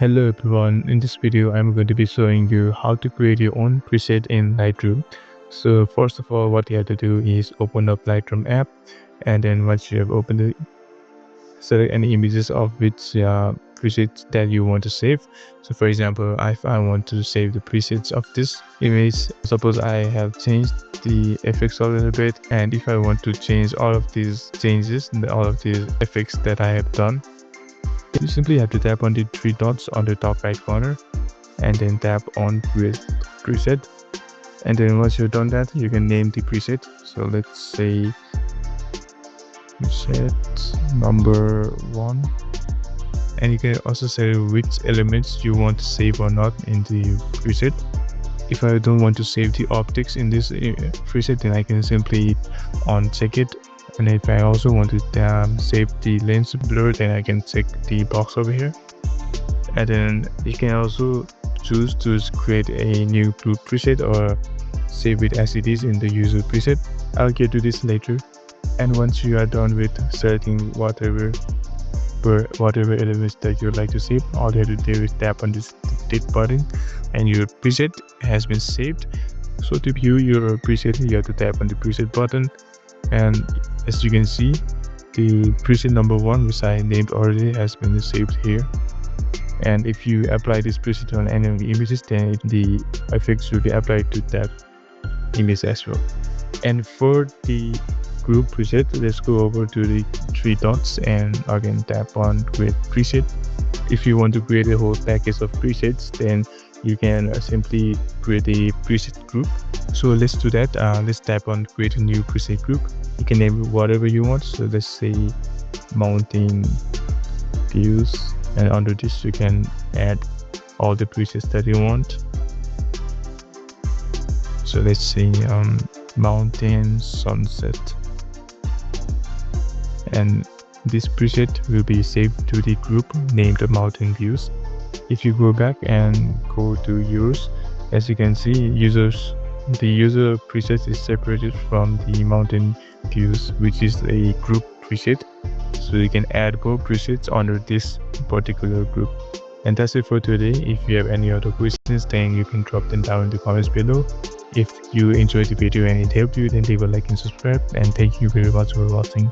Hello everyone, in this video I'm going to be showing you how to create your own preset in Lightroom. So first of all, what you have to do is open up Lightroom app, and then once you have opened it, select any images of which presets that you want to save. So for example, if I want to save the presets of this image, suppose I have changed the effects a little bit, and if I want to change all of these changes and all of these effects that I have done, you simply have to tap on the three dots on the top right corner and then tap on create preset. And then once you've done that, you can name the preset. So let's say preset number 1. And you can also say which elements you want to save or not in the preset. If I don't want to save the optics in this preset, then I can simply uncheck it. And if I also want to save the lens blur, then I can check the box over here. And then you can also choose to create a new group preset or save it as it is in the user preset. I'll get to this later. And once you are done with selecting whatever elements that you'd like to save, all you have to do is tap on this delete button and your preset has been saved. So to view your preset, you have to tap on the preset button, and as you can see, the preset number 1, which I named already, has been saved here. And if you apply this preset on any of the images, then the effects will be applied to that image as well. And for the group preset, let's go over to the three dots and again tap on create preset. If you want to create a whole package of presets, then you can simply create a preset group. So let's do that. Let's tap on create a new preset group. You can name it whatever you want. So let's say mountain views, and under this you can add all the presets that you want. So let's say mountain sunset, and this preset will be saved to the group named mountain views. If you go back and go to yours, as you can see, the user preset is separated from the mountain views, which is a group preset. So you can add more presets under this particular group. And that's it for today. If you have any other questions, then you can drop them down in the comments below. If you enjoyed the video and it helped you, then leave a like and subscribe. And thank you very much for watching.